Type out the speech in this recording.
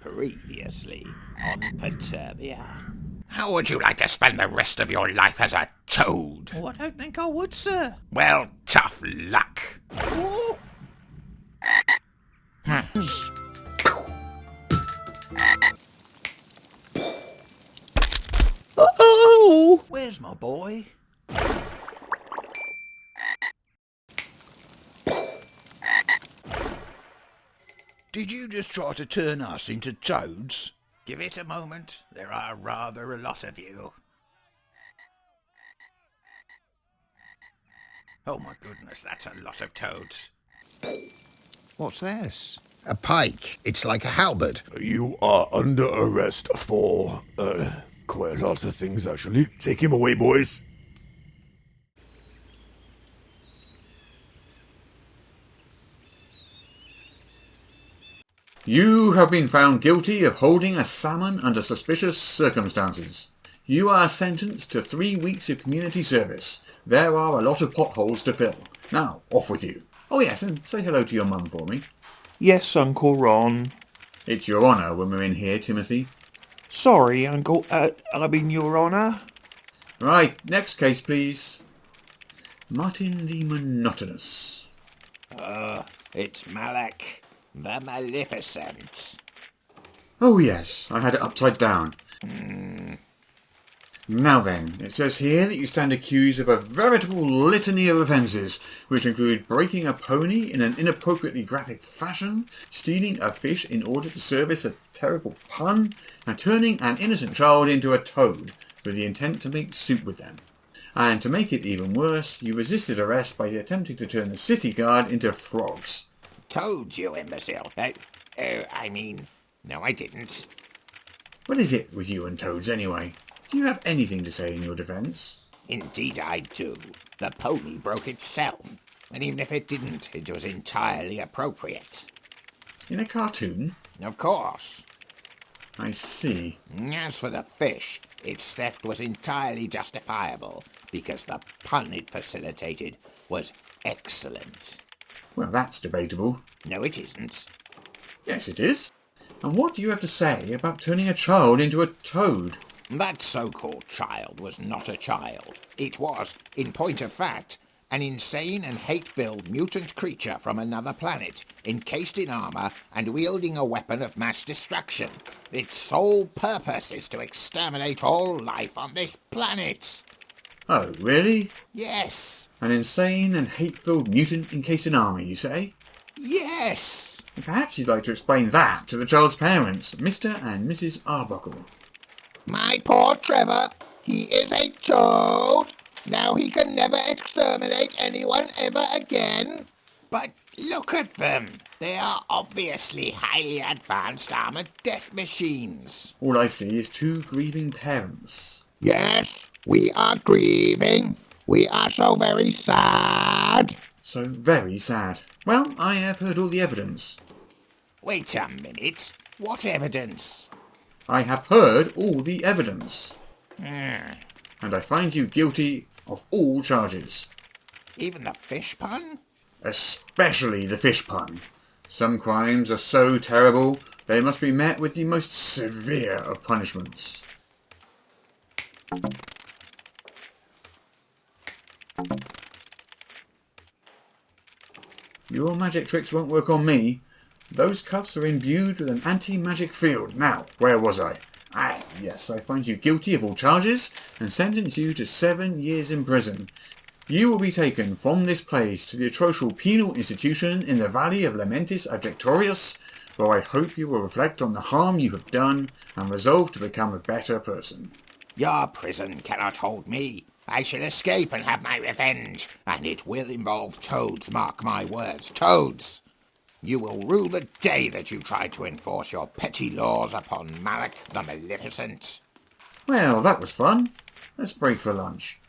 Previously on Perturbia. How would you like to spend the rest of your life as a toad? Oh, I don't think I would, sir. Well, tough luck. Oh, Oh! where's my boy? Did you just try to turn us into toads? Give it a moment. There are rather a lot of you. Oh my goodness, that's a lot of toads. What's this? A pike. It's like a halberd. You are under arrest for, quite a lot of things, actually. Take him away, boys. You have been found guilty of holding a salmon under suspicious circumstances. You are sentenced to 3 weeks of community service. There are a lot of potholes to fill. Now, off with you. Oh yes, and say hello to your mum for me. Yes, Uncle Ron. It's your honour when we're in here, Timothy. Sorry, Uncle, Your Honour. Right, next case, please. Martin the Monotonous. It's Malach, the Maleficent. Oh yes, I had it upside down. Now then, it says here that you stand accused of a veritable litany of offences, which include breaking a pony in an inappropriately graphic fashion, stealing a fish in order to service a terrible pun, and turning an innocent child into a toad with the intent to make soup with them. And to make it even worse, you resisted arrest by attempting to turn the city guard into frogs. Toads, you imbecile. No, I didn't. What is it with you and toads anyway? Do you have anything to say in your defence? Indeed I do. The pony broke itself. And even if it didn't, it was entirely appropriate. In a cartoon? Of course. I see. As for the fish, its theft was entirely justifiable, because the pun it facilitated was excellent. Well, that's debatable. No, it isn't. Yes, it is. And what do you have to say about turning a child into a toad? That so-called child was not a child. It was, in point of fact, an insane and hate-filled mutant creature from another planet, encased in armour and wielding a weapon of mass destruction. Its sole purpose is to exterminate all life on this planet. Oh, really? Yes. An insane and hate-filled mutant encased in armour, you say? Yes. Perhaps you'd like to explain that to the child's parents, Mr. and Mrs. Arbuckle. My poor Trevor, he is a toad. Now he can never exterminate anyone ever again. But look at them. They are obviously highly advanced armoured death machines. All I see is 2 grieving parents. Yes, we are grieving. We are so very sad. So very sad. Well, I have heard all the evidence. Wait a minute. What evidence? I have heard all the evidence. Hmm. And I find you guilty of all charges. Even the fish pun? Especially the fish pun. Some crimes are so terrible, they must be met with the most severe of punishments. Your magic tricks won't work on me. Those cuffs are imbued with an anti-magic field. Now, where was I? Yes, I find you guilty of all charges and sentence you to 7 years in prison. You will be taken from this place to the atrocious penal institution in the Valley of Lamentis Adjectorius, where I hope you will reflect on the harm you have done and resolve to become a better person. Your prison cannot hold me. I shall escape and have my revenge, and it will involve toads, mark my words, toads. You will rue the day that you tried to enforce your petty laws upon Malach the Maleficent. Well, that was fun. Let's break for lunch.